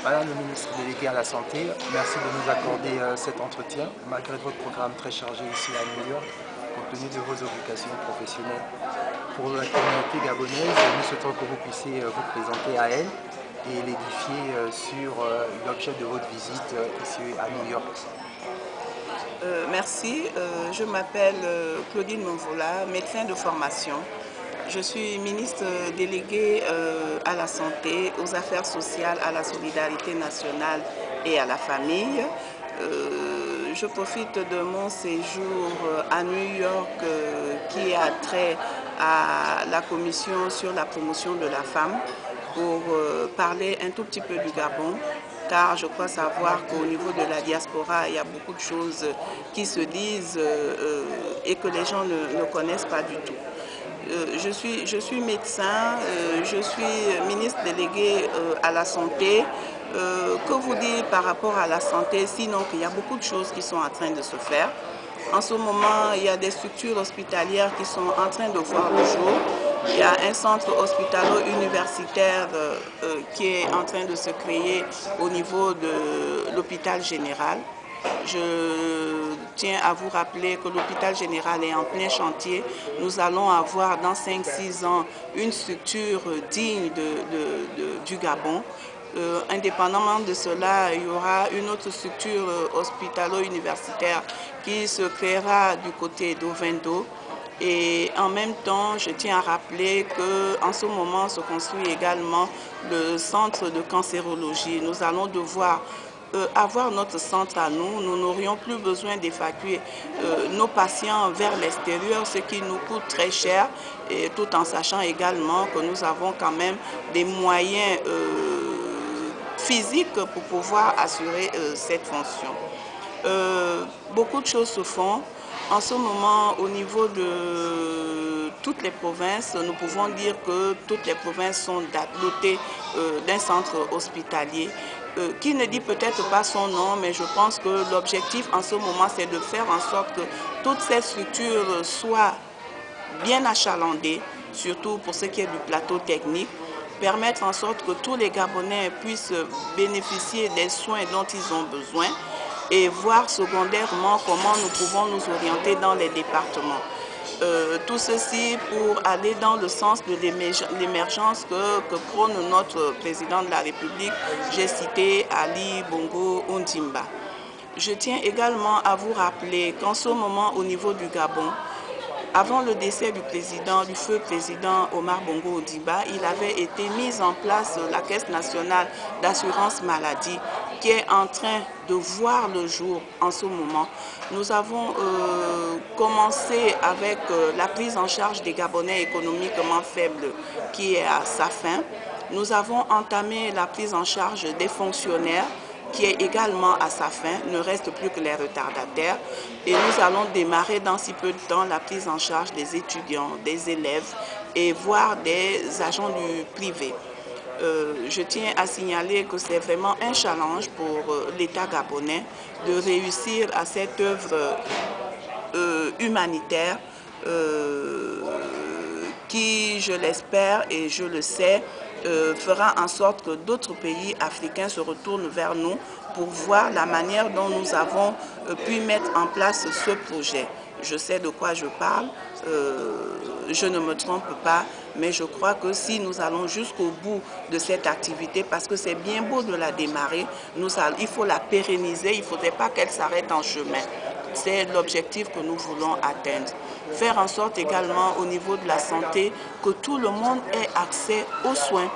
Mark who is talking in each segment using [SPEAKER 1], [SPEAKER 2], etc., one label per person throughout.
[SPEAKER 1] Madame le ministre délégué à la Santé, merci de nous accorder cet entretien, malgré votre programme très chargé ici à New York, compte tenu de vos obligations professionnelles. Pour la communauté gabonaise, nous souhaitons que vous puissiez vous présenter à elle et l'édifier sur l'objet de votre visite ici à New York.
[SPEAKER 2] Merci, je m'appelle Claudine Monvola, médecin de formation. Je suis ministre déléguée à la santé, aux affaires sociales, à la solidarité nationale et à la famille. Je profite de mon séjour à New York qui a trait à la commission sur la promotion de la femme pour parler un tout petit peu du Gabon, car je crois savoir qu'au niveau de la diaspora, il y a beaucoup de choses qui se disent et que les gens ne connaissent pas du tout. Je suis médecin, je suis ministre délégué à la santé. Que vous dire par rapport à la santé, sinon qu'il y a beaucoup de choses qui sont en train de se faire. En ce moment, il y a des structures hospitalières qui sont en train de voir le jour. Il y a un centre hospitalo-universitaire qui est en train de se créer au niveau de l'hôpital général. Je tiens à vous rappeler que l'hôpital général est en plein chantier. Nous allons avoir dans 5-6 ans une structure digne du Gabon. Indépendamment de cela, il y aura une autre structure hospitalo-universitaire qui se créera du côté d'Ovendo. Et en même temps, je tiens à rappeler qu'en ce moment se construit également le centre de cancérologie. Nous allons devoir avoir notre centre à nous. Nous n'aurions plus besoin d'évacuer nos patients vers l'extérieur, ce qui nous coûte très cher, et tout en sachant également que nous avons quand même des moyens physiques pour pouvoir assurer cette fonction. Beaucoup de choses se font. En ce moment, au niveau de toutes les provinces, nous pouvons dire que toutes les provinces sont dotées d'un centre hospitalier qui ne dit peut-être pas son nom, mais je pense que l'objectif en ce moment, c'est de faire en sorte que toutes ces structures soient bien achalandées, surtout pour ce qui est du plateau technique, permettre en sorte que tous les Gabonais puissent bénéficier des soins dont ils ont besoin et voir secondairement comment nous pouvons nous orienter dans les départements. Tout ceci pour aller dans le sens de l'émergence que prône notre président de la République, j'ai cité Ali Bongo Ondimba. Je tiens également à vous rappeler qu'en ce moment, au niveau du Gabon, avant le décès du feu président Omar Bongo Ondimba, il avait été mis en place la Caisse nationale d'assurance maladie qui est en train de voir le jour en ce moment. Nous avons commencé avec la prise en charge des Gabonais économiquement faibles qui est à sa fin. Nous avons entamé la prise en charge des fonctionnaires qui est également à sa fin, ne reste plus que les retardataires. Et nous allons démarrer dans si peu de temps la prise en charge des étudiants, des élèves et voire des agents du privé. Je tiens à signaler que c'est vraiment un challenge pour l'État gabonais de réussir à cette œuvre humanitaire qui, je l'espère et je le sais, fera en sorte que d'autres pays africains se retournent vers nous pour voir la manière dont nous avons pu mettre en place ce projet. Je sais de quoi je parle, je ne me trompe pas, mais je crois que si nous allons jusqu'au bout de cette activité, parce que c'est bien beau de la démarrer, il faut la pérenniser, il ne faudrait pas qu'elle s'arrête en chemin. C'est l'objectif que nous voulons atteindre. Faire en sorte également au niveau de la santé que tout le monde ait accès aux soins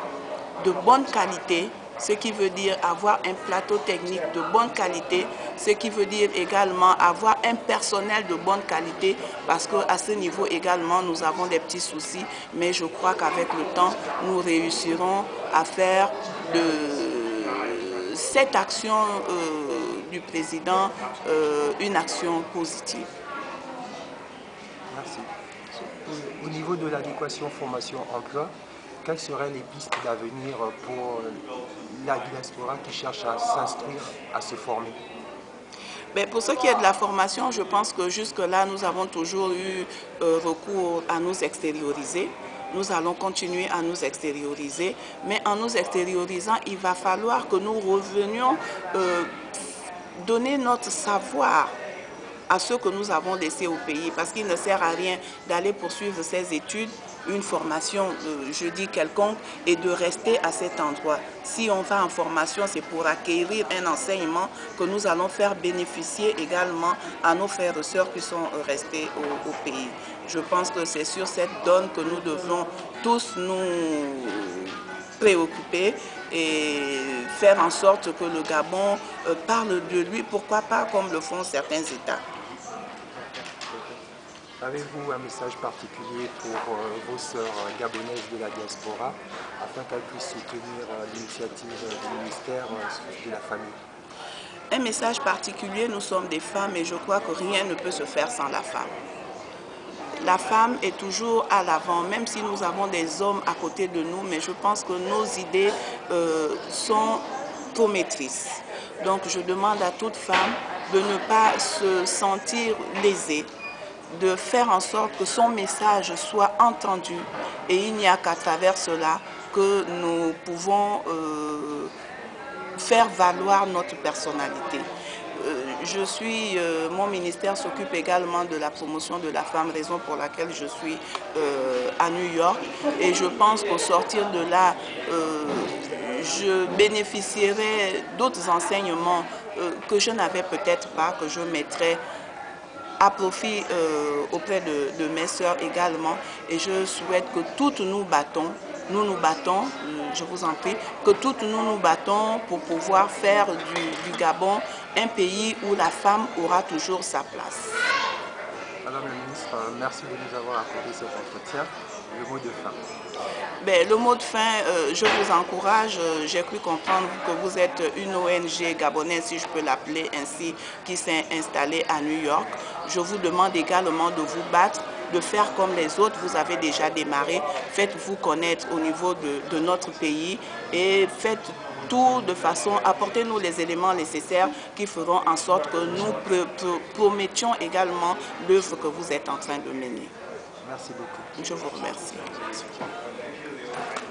[SPEAKER 2] de bonne qualité, ce qui veut dire avoir un plateau technique de bonne qualité, ce qui veut dire également avoir un personnel de bonne qualité, parce qu'à ce niveau également, nous avons des petits soucis, mais je crois qu'avec le temps, nous réussirons à faire de cette action du président une action positive.
[SPEAKER 1] Merci. Au niveau de l'adéquation formation-emploi, quelles seraient les pistes d'avenir pour la diaspora qui cherche à s'instruire, à se former?
[SPEAKER 2] Pour ce qui est de la formation, je pense que jusque-là, nous avons toujours eu recours à nous extérioriser. nous allons continuer à nous extérioriser. Mais en nous extériorisant, il va falloir que nous revenions donner notre savoir à ceux que nous avons laissés au pays, parce qu'il ne sert à rien d'aller poursuivre ses études, une formation, je dis quelconque, et de rester à cet endroit. Si on va en formation, c'est pour acquérir un enseignement que nous allons faire bénéficier également à nos frères et sœurs qui sont restés au pays. Je pense que c'est sur cette donne que nous devons tous nous préoccuper et faire en sorte que le Gabon parle de lui, pourquoi pas comme le font certains États.
[SPEAKER 1] Avez-vous un message particulier pour vos sœurs gabonaises de la diaspora afin qu'elles puissent soutenir l'initiative du ministère de la Famille?
[SPEAKER 2] Un message particulier, nous sommes des femmes et je crois que rien ne peut se faire sans la femme. La femme est toujours à l'avant, même si nous avons des hommes à côté de nous, mais je pense que nos idées sont promettrices. Donc je demande à toute femme de ne pas se sentir lésée, de faire en sorte que son message soit entendu. Et il n'y a qu'à travers cela que nous pouvons faire valoir notre personnalité. Mon ministère s'occupe également de la promotion de la femme, raison pour laquelle je suis à New York. Et je pense qu'au sortir de là, je bénéficierai d'autres enseignements que je n'avais peut-être pas, que je mettrai à profit auprès de mes sœurs également. Et je souhaite que toutes nous battons, je vous en prie, que toutes nous battons pour pouvoir faire du Gabon un pays où la femme aura toujours sa place.
[SPEAKER 1] Madame la ministre, merci de nous avoir accordé cet entretien. Le mot de fin.
[SPEAKER 2] Le mot de fin, je vous encourage, j'ai cru comprendre que vous êtes une ONG gabonaise, si je peux l'appeler ainsi, qui s'est installée à New York. Je vous demande également de vous battre, de faire comme les autres, vous avez déjà démarré. Faites-vous connaître au niveau de notre pays et faites tout de façon, apportez-nous les éléments nécessaires qui feront en sorte que nous promettions également l'œuvre que vous êtes en train de mener.
[SPEAKER 1] Merci beaucoup.
[SPEAKER 2] Je vous remercie.